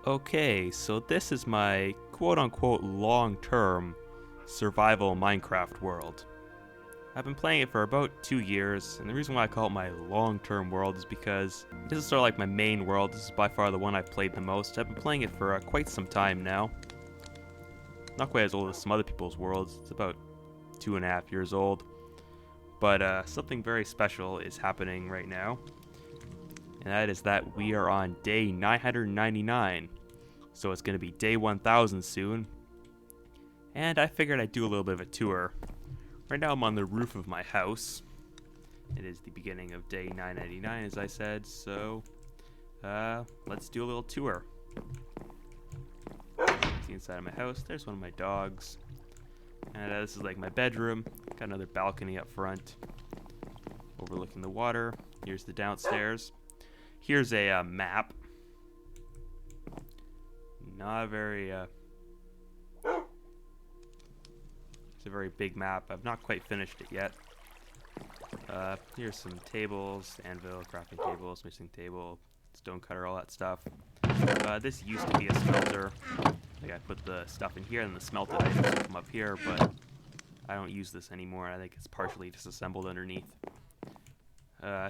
Okay, so this is my quote-unquote long-term survival Minecraft world. I've been playing it for about 2 years, and the reason why I call it my long-term world is because this is sort of like my main world. This is by far the one I've played the most. I've been playing it for quite some time now. Not quite as old as some other people's worlds. It's about 2.5 years old. But something very special is happening right now, and that is that we are on day 999. So it's going to be day 1000 soon. And I figured I'd do a little bit of a tour. Right now I'm on the roof of my house. It is the beginning of day 999, as I said, so let's do a little tour. See inside of my house, there's one of my dogs. And this is like my bedroom. Got another balcony up front overlooking the water. Here's the downstairs. Here's a map. Not a very it's a very big map. I've not quite finished it yet. Here's some tables, anvil, crafting tables, mixing table, stone cutter, all that stuff. This used to be a smelter. Like I put the stuff in here and the smelted items come up here, but I don't use this anymore. I think it's partially disassembled underneath.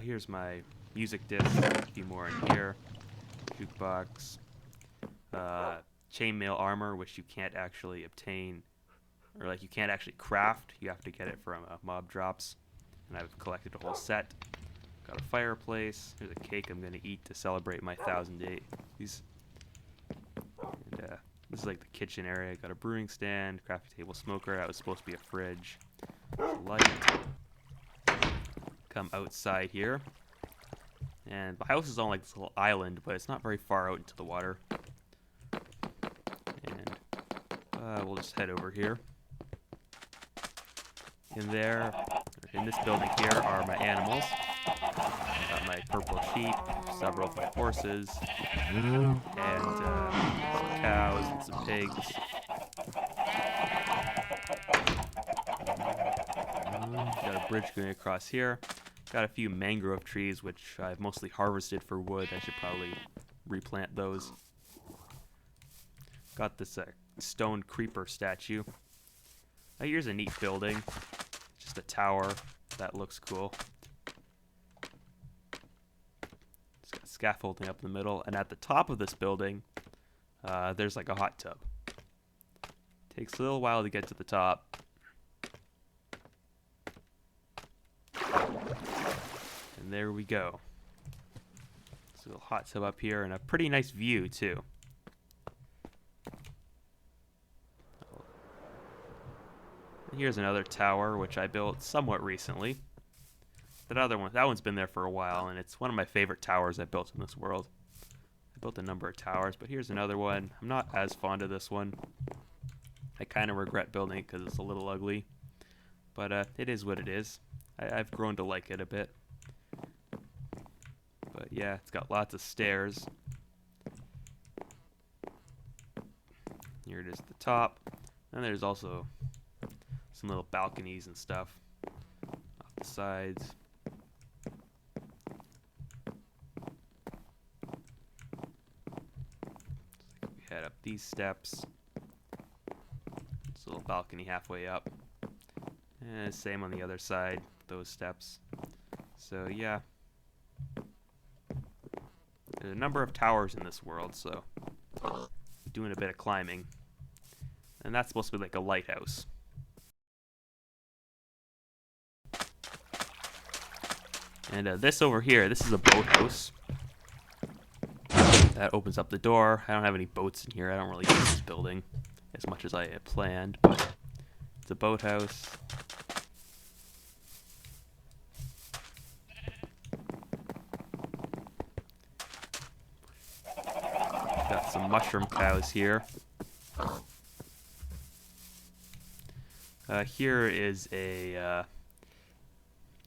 Here's my music disc, a few more in here. Jukebox. Chainmail armor, which you can't actually obtain, or like you can't actually craft. You have to get it from mob drops. And I've collected a whole set. Got a fireplace. Here's a cake I'm gonna eat to celebrate my 1000 days. And this is like the kitchen area. Got a brewing stand, crafting table, smoker. That was supposed to be a fridge. Light. Come outside here. And the house is on like this little island, but it's not very far out into the water. And we'll just head over here. In this building here are my animals. I've got my purple sheep, several of my horses, and some cows and some pigs. Got a bridge going across here. Got a few mangrove trees, which I've mostly harvested for wood. I should probably replant those. Got this stone creeper statue. Here's a neat building. Just a tower. That looks cool. It's got scaffolding up in the middle, and at the top of this building, there's like a hot tub. Takes a little while to get to the top. And there we go. There's a little hot tub up here, and a pretty nice view too. Here's another tower, which I built somewhat recently. That one's been there for a while, and it's one of my favorite towers I've built in this world. I built a number of towers, but here's another one. I'm not as fond of this one. I kind of regret building it because it's a little ugly. But it is what it is. I've grown to like it a bit. But yeah, it's got lots of stairs. Here it is at the top. And there's also some little balconies and stuff off the sides. We head up these steps. It's a little balcony halfway up. And same on the other side, those steps. So yeah. There's a number of towers in this world, so doing a bit of climbing. And that's supposed to be like a lighthouse. And this over here, this is a boathouse. That opens up the door. I don't have any boats in here. I don't really use this building as much as I had planned, but it's a boathouse. Got some mushroom cows here. Here is a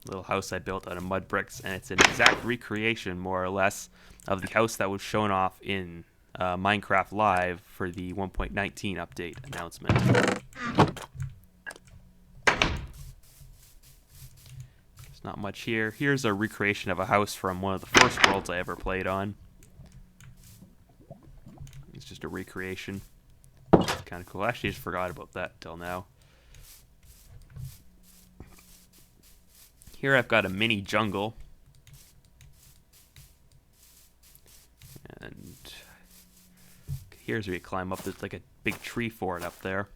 little house I built out of mud bricks, and it's an exact recreation, more or less, of the house that was shown off in Minecraft Live for the 1.19 update announcement. There's not much here. Here's a recreation of a house from one of the first worlds I ever played on. It's just a recreation. It's kind of cool. I actually just forgot about that till now. Here I've got a mini jungle. And here's where you climb up. There's like a big tree fort up there.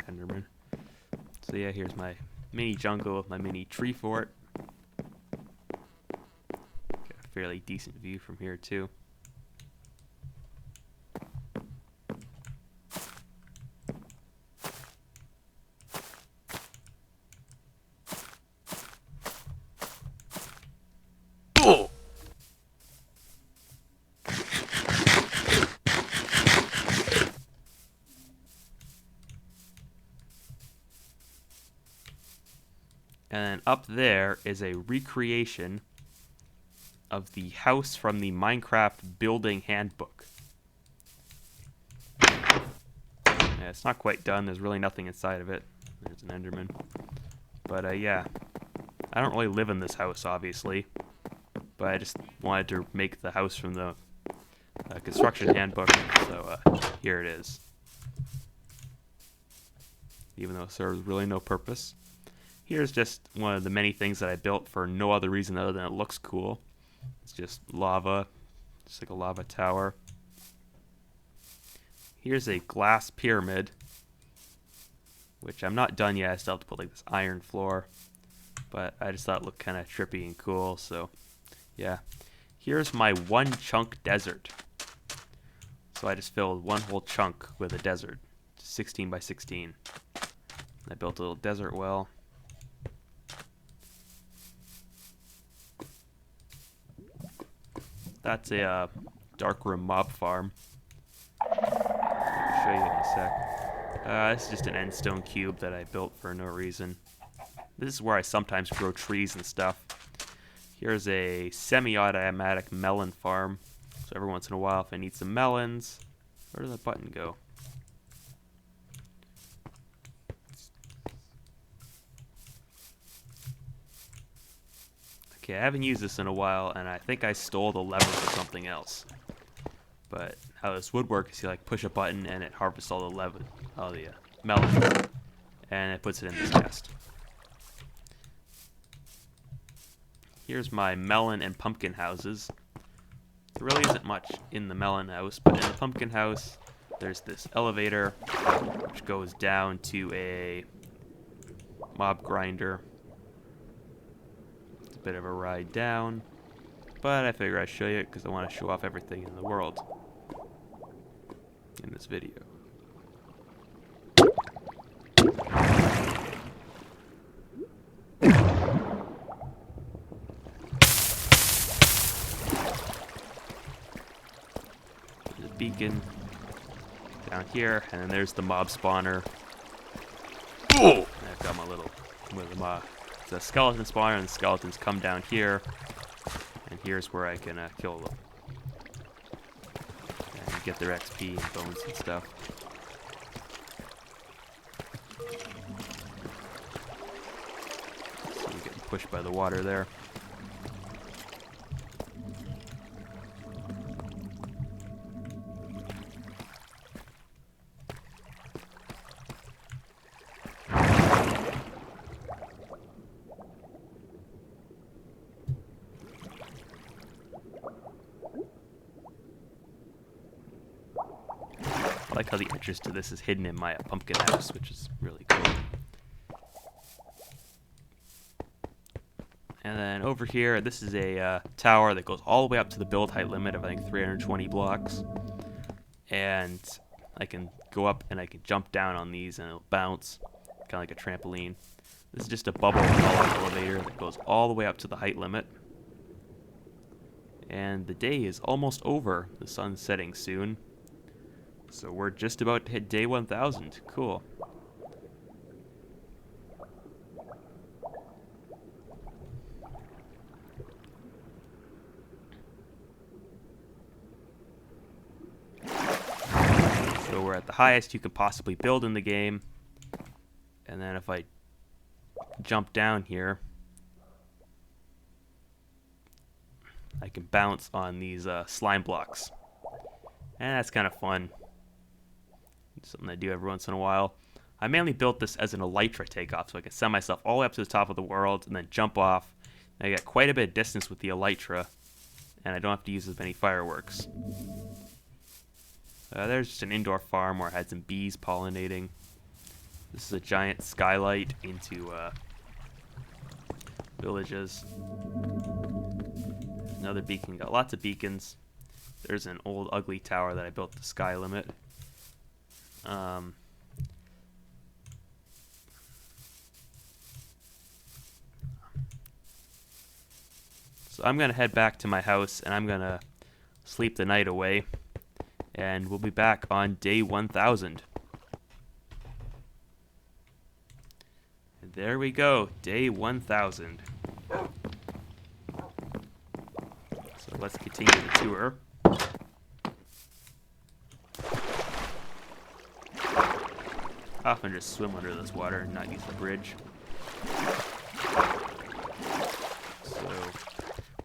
Enderman. So yeah, here's my mini jungle with my mini tree fort. Got a fairly decent view from here too. Oh! And then up there is a recreation of the house from the Minecraft building handbook. Yeah, it's not quite done. There's really nothing inside of it. There's an Enderman. But yeah, I don't really live in this house, obviously. But I just wanted to make the house from the construction handbook. So here it is. Even though it serves really no purpose. Here's just one of the many things that I built for no other reason other than it looks cool. It's just lava, just like a lava tower. Here's a glass pyramid, which I'm not done yet. I still have to put like this iron floor, but I just thought it looked kind of trippy and cool, so yeah. Here's my one chunk desert. So I just filled one whole chunk with a desert, 16 by 16. I built a little desert well. That's a dark room mob farm. I'll show you in a sec. This is just an end stone cube that I built for no reason. This is where I sometimes grow trees and stuff. Here's a semi-automatic melon farm. So every once in a while, if I need some melons, where does that button go? Okay, I haven't used this in a while, and I think I stole the lever for something else. But how this would work is you like push a button and it harvests all the melons, and it puts it in this chest. Here's my melon and pumpkin houses. There really isn't much in the melon house, but in the pumpkin house, there's this elevator which goes down to a mob grinder. It's a bit of a ride down, but I figure I'd show you it because I want to show off everything in the world in this video. There's a beacon down here, and then there's the mob spawner. And I've got my little it's a skeleton spawner, and the skeletons come down here, and here's where I can kill them and get their XP and bones and stuff. So you're getting pushed by the water there. I like how the entrance to this is hidden in my pumpkin house, which is really cool. And then over here, this is a tower that goes all the way up to the build height limit of, I think, 320 blocks. And I can go up and I can jump down on these and it'll bounce, kind of like a trampoline. This is just a bubble elevator that goes all the way up to the height limit. And the day is almost over. The sun's setting soon. So we're just about to hit day 1000. Cool. So we're at the highest you could possibly build in the game. And then if I jump down here, I can bounce on these slime blocks. And that's kind of fun. It's something I do every once in a while. I mainly built this as an elytra takeoff, so I can send myself all the way up to the top of the world and then jump off. And I get quite a bit of distance with the elytra, and I don't have to use as many fireworks. There's just an indoor farm where I had some bees pollinating. This is a giant skylight into villages. Another beacon. Got lots of beacons. There's an old ugly tower that I built to sky limit. So I'm going to head back to my house and I'm going to sleep the night away. And we'll be back on day 1000. And there we go, day 1000. So let's continue the tour. I often just swim under this water and not use the bridge. So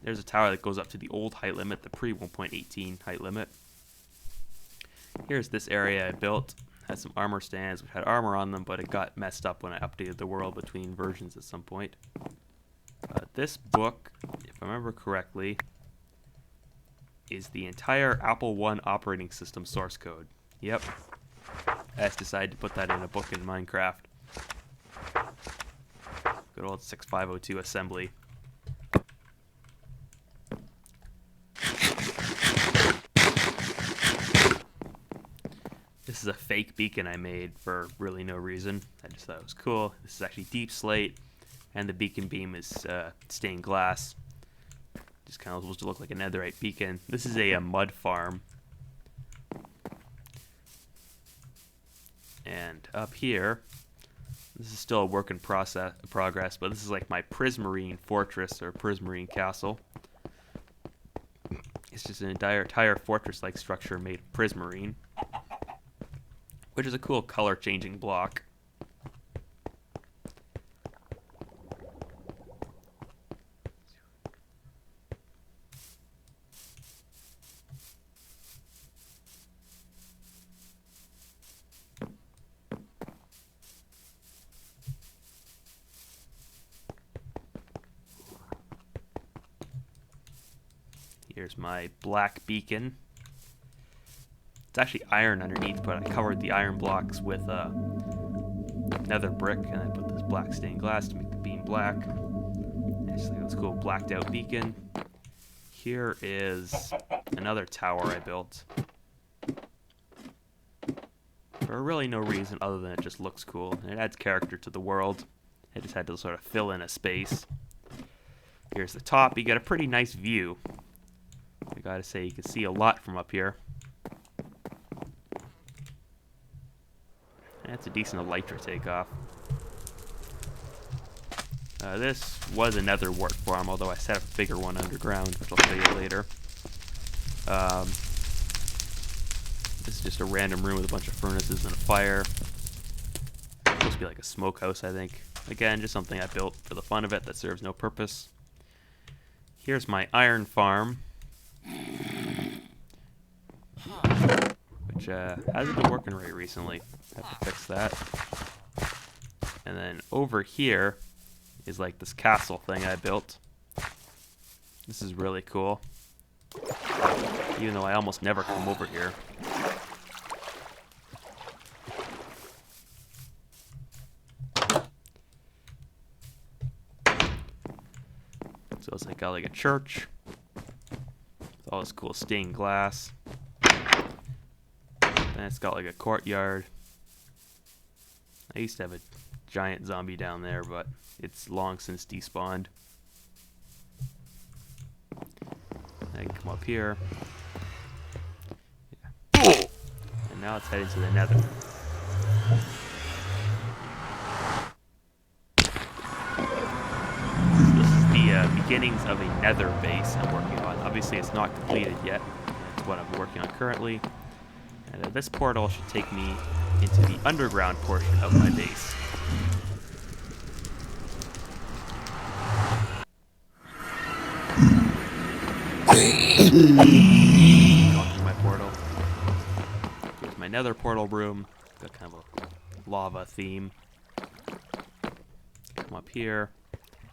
there's a tower that goes up to the old height limit, the pre 1.18 height limit. Here's this area I built. Has some armor stands which had armor on them, but it got messed up when I updated the world between versions at some point. This book, if I remember correctly, is the entire Apple I operating system source code. Yep. I just decided to put that in a book in Minecraft. Good old 6502 assembly. This is a fake beacon I made for really no reason. I just thought it was cool. This is actually deep slate, and the beacon beam is stained glass. Just kind of supposed to look like a netherite beacon. This is a mud farm. And up here, this is still a work in progress, but this is like my Prismarine fortress or Prismarine castle. It's just an entire fortress-like structure made of Prismarine, which is a cool color-changing block. Here's my black beacon. It's actually iron underneath, but I covered the iron blocks with nether brick, and I put this black stained glass to make the beam black. Just like this cool blacked out beacon. Here is another tower I built. For really no reason other than it just looks cool, and it adds character to the world. I just had to sort of fill in a space. Here's the top. You get a pretty nice view. I gotta say, you can see a lot from up here. That's a decent elytra takeoff. This was a nether wart farm, although I set up a bigger one underground, which I'll show you later. This is just a random room with a bunch of furnaces and a fire. It's supposed to be like a smokehouse, I think. Again, just something I built for the fun of it that serves no purpose. Here's my iron farm, which hasn't been working right recently. Have to fix that. And then over here is like this castle thing I built. This is really cool, even though I almost never come over here. So it's got like a church with all this cool stained glass. Then it's got like a courtyard. I used to have a giant zombie down there, but it's long since despawned. I can come up here. Yeah. And now it's headed to the nether. This is the beginnings of a nether base I'm working on. Obviously it's not completed yet. It's what I'm working on currently. And this portal should take me into the underground portion of my base. Gone through my portal. Here's my nether portal room. Got kind of a lava theme. Come up here.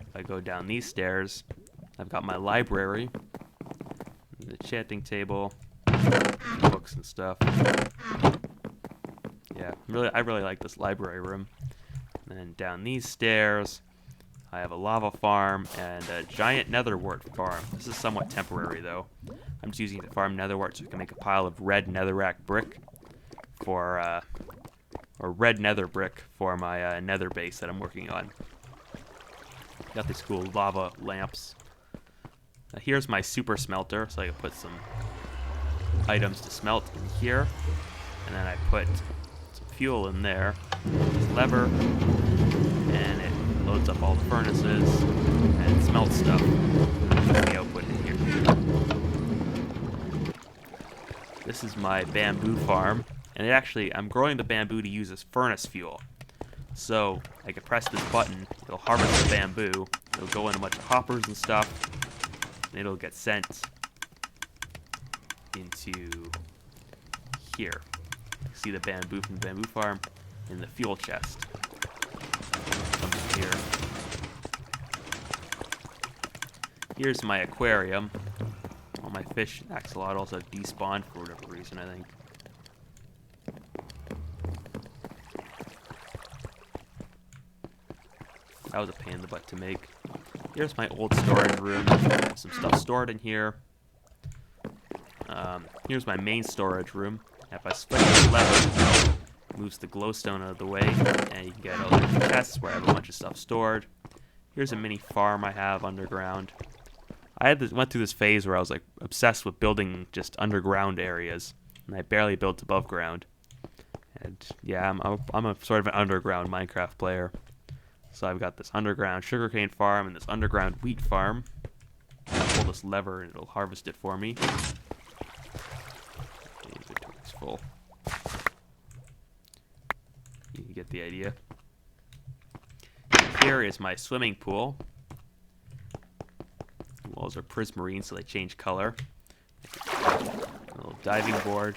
If I go down these stairs, I've got my library, the enchanting table, books and stuff. Yeah, I really like this library room. And then down these stairs, I have a lava farm and a giant netherwort farm. This is somewhat temporary though. I'm just using it to farm netherwort so I can make a pile of red netherrack brick for, or red nether brick for my nether base that I'm working on. Got these cool lava lamps. Now here's my super smelter, so I can put some items to smelt in here. And then I put some fuel in there. This lever, and it loads up all the furnaces and smelts stuff. The output in here. This is my bamboo farm, and I'm growing the bamboo to use as furnace fuel. So I can press this button, it'll harvest the bamboo, it'll go in a bunch of hoppers and stuff, and it'll get sent into here. See the bamboo from the bamboo farm in the fuel chest. Comes here. Here's my aquarium. All my fish and axolotls have despawned for whatever reason, I think. That was a pain in the butt to make. Here's my old storage room. Some stuff stored in here. Here's my main storage room. If I split this lever, it moves the glowstone out of the way, and you can get all the chests where I have a bunch of stuff stored. Here's a mini farm I have underground. I went through this phase where I was like obsessed with building just underground areas, and I barely built above ground. And yeah, I'm a sort of an underground Minecraft player. So I've got this underground sugarcane farm and this underground wheat farm. I'll pull this lever and it'll harvest it for me. The inventory's full. You get the idea. Here is my swimming pool. The walls are prismarine, so they change color. A little diving board.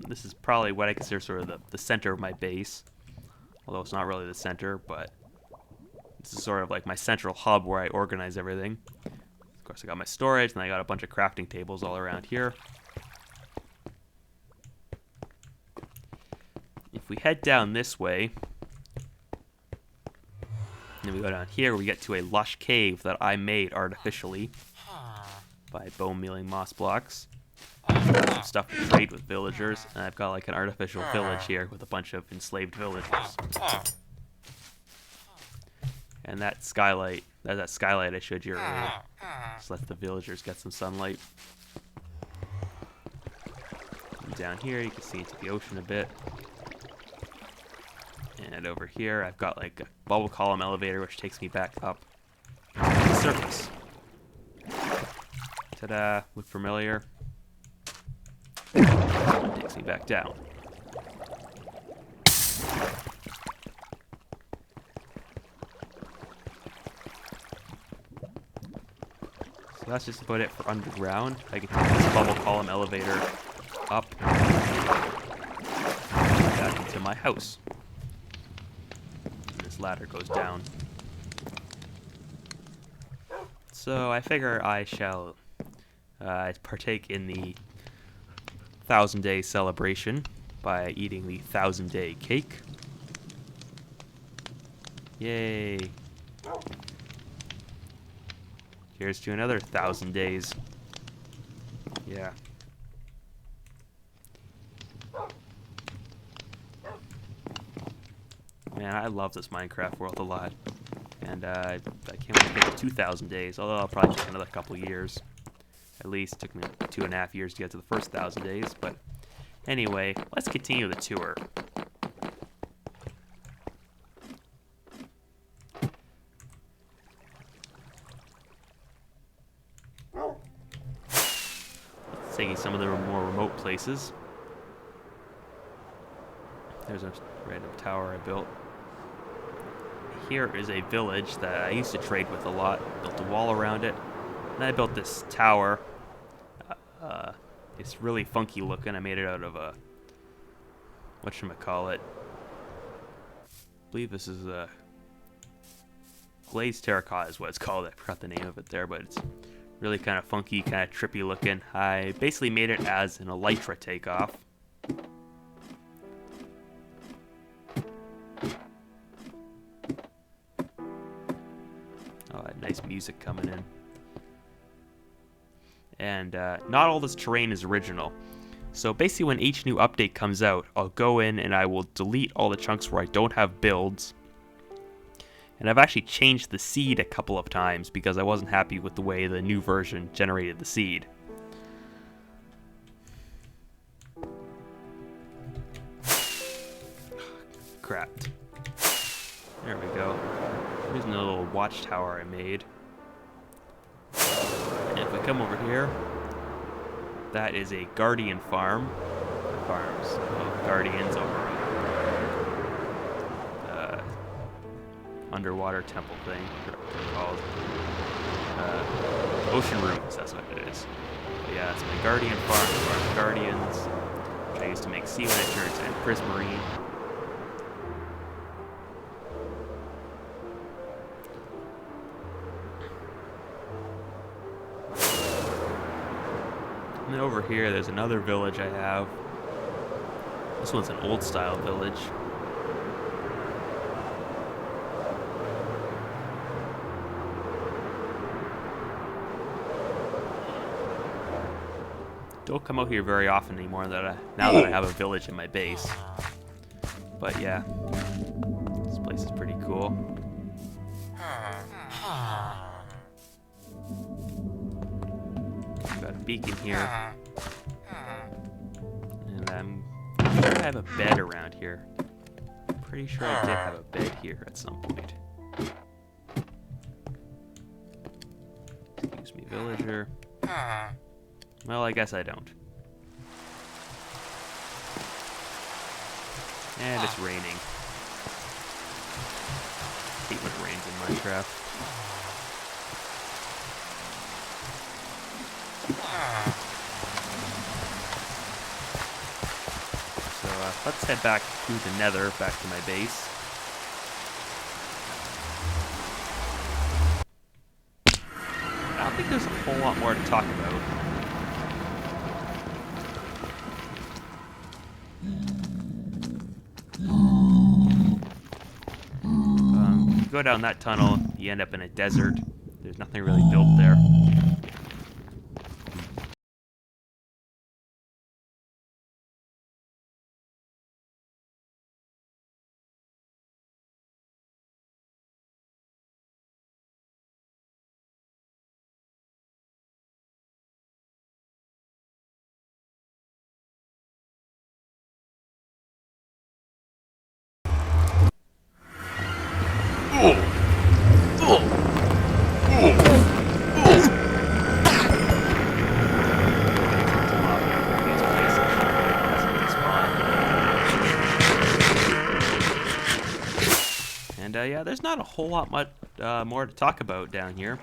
This is probably what I consider sort of the center of my base. Although it's not really the center, but this is sort of like my central hub where I organize everything. Of course, I got my storage, and I got a bunch of crafting tables all around here. If we head down this way, and we go down here, we get to a lush cave that I made artificially by bone mealing moss blocks. Some stuff to trade with villagers, and I've got like an artificial village here with a bunch of enslaved villagers. And that skylight I showed you earlier, just let the villagers get some sunlight. And down here you can see into the ocean a bit. And over here I've got like a bubble column elevator which takes me back up to the surface. Ta-da! Look familiar? Takes me back down. So that's just about it for underground. I can take this bubble column elevator up back into my house. And this ladder goes down. So I figure I shall partake in the 1,000-day celebration by eating the 1,000-day cake. Yay! Here's to another 1,000 days. Yeah. Man, I love this Minecraft world a lot. And I can't wait to get to 2,000 days, although I'll probably take another couple years. At least it took me 2.5 years to get to the first 1,000 days, but anyway, let's continue the tour. Let's take you some of the more remote places. There's a random tower I built. Here is a village that I used to trade with a lot. Built a wall around it. And I built this tower. It's really funky looking. I made it out of a... whatchamacallit. I believe this is a... glazed terracotta is what it's called. I forgot the name of it there, but it's really kind of funky, kind of trippy looking. I basically made it as an Elytra takeoff. Oh, nice music coming in. And not all this terrain is original. So basically when each new update comes out, I'll go in and I will delete all the chunks where I don't have builds. And I've actually changed the seed a couple of times because I wasn't happy with the way the new version generated the seed. Crap. There we go. Here's another little watchtower I made. And if I come over here, that is a guardian farm. Farms. Oh, guardians over underwater temple thing. What's it called? Ocean rooms, that's what it is. But yeah, it's my guardian farm, guardians, which I used to make sea lanterns and prismarine. And then over here, there's another village I have. This one's an old style village. Don't come out here very often anymore now that I have a village in my base. But yeah, this place is pretty cool. Got a beacon here. And I'm sure I have a bed around here. Pretty sure I did have a bed here at some point. Excuse me, villager. Well, I guess I don't. And it's raining. I hate when it rains in Minecraft. So let's head back to the Nether, back to my base. I don't think there's a whole lot more to talk about. Go down that tunnel, you end up in a desert. There's nothing really built there. And yeah, there's not a whole lot much more to talk about down here.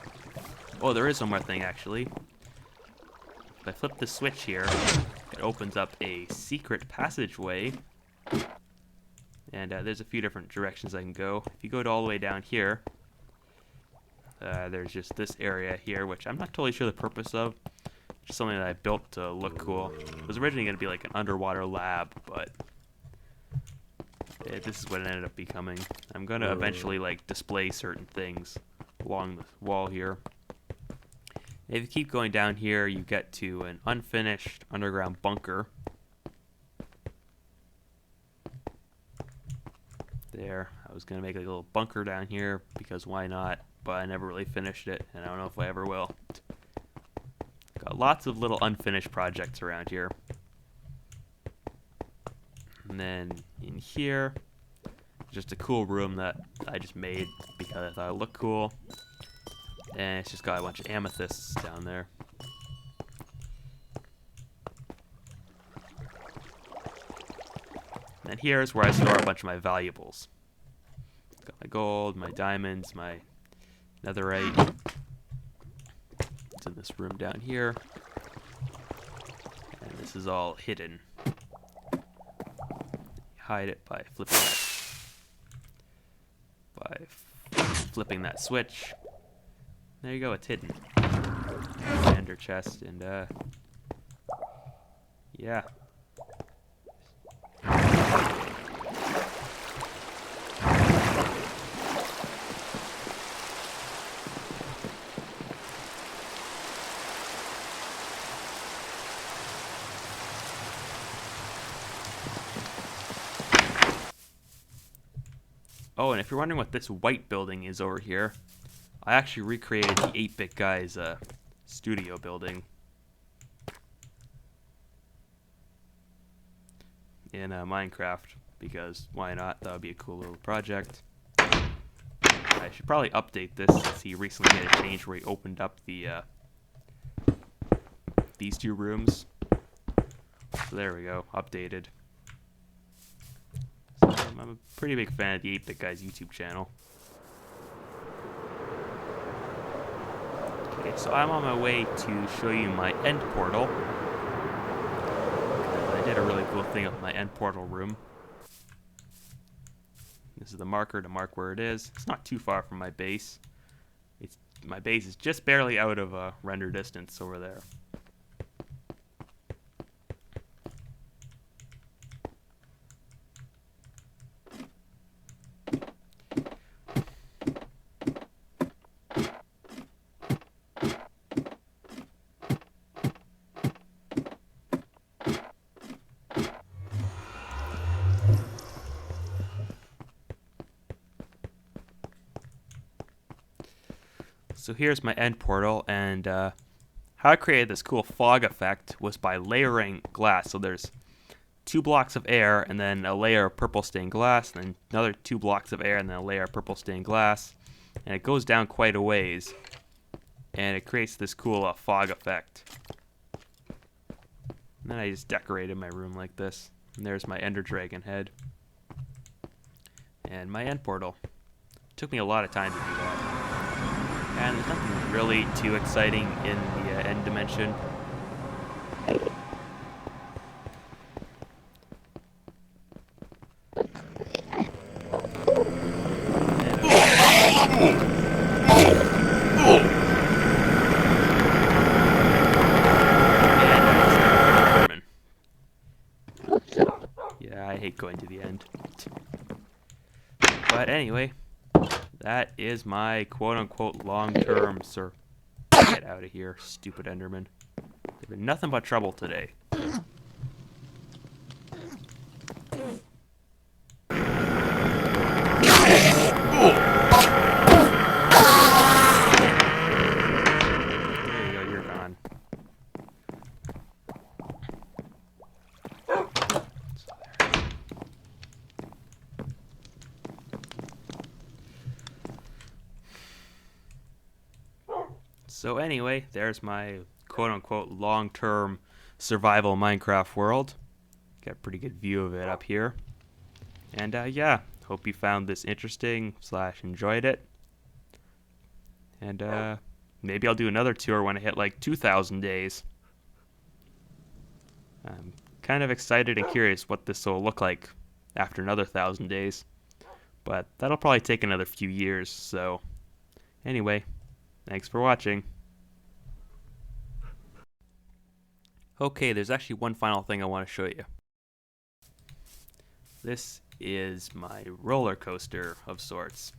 Oh, there is one more thing actually. If I flip the switch here, it opens up a secret passageway. And there's a few different directions I can go. If you go all the way down here, there's just this area here, which I'm not totally sure the purpose of. Just something that I built to look cool. It was originally going to be like an underwater lab, but this is what it ended up becoming. I'm going to eventually like display certain things along the wall here. If you keep going down here, you get to an unfinished underground bunker. There, I was going to make like a little bunker down here because why not, but I never really finished it, and I don't know if I ever will. Got lots of little unfinished projects around here. And then in here, just a cool room that I just made because I thought it looked cool. And it's just got a bunch of amethysts down there. And then here's where I store a bunch of my valuables. Got my gold, my diamonds, my netherite. It's in this room down here. And this is all hidden. Hide it by flipping that switch. There you go, it's hidden. Ender chest, and yeah. Oh, and if you're wondering what this white building is over here, I actually recreated the 8-Bit Guy's studio building in Minecraft, because why not? That would be a cool little project. I should probably update this since he recently made a change where he opened up the these two rooms. So there we go, updated. So I'm a pretty big fan of the 8-Bit Guy's YouTube channel. Okay, so I'm on my way to show you my end portal. I did a really cool thing with my end portal room. This is the marker to mark where it is. It's not too far from my base. My base is just barely out of render distance over there. So here's my end portal, and how I created this cool fog effect was by layering glass. So there's 2 blocks of air, and then a layer of purple stained glass, and then another 2 blocks of air, and then a layer of purple stained glass. And it goes down quite a ways, and it creates this cool fog effect. And then I just decorated my room like this. And there's my Ender Dragon head. And my end portal. It took me a lot of time to do that. And there's nothing really too exciting in the end dimension. Yeah, I hate going to the end. But anyway, that is my quote-unquote long-term Get out of here, stupid Enderman. They've been nothing but trouble today. There you go, you're gone. So anyway, there's my quote-unquote long-term survival Minecraft world. Got a pretty good view of it up here. And yeah, hope you found this interesting / enjoyed it. And maybe I'll do another tour when I hit like 2,000 days. I'm kind of excited and curious what this will look like after another 1,000 days. But that'll probably take another few years, so anyway, thanks for watching. Okay, there's actually one final thing I want to show you. This is my roller coaster of sorts.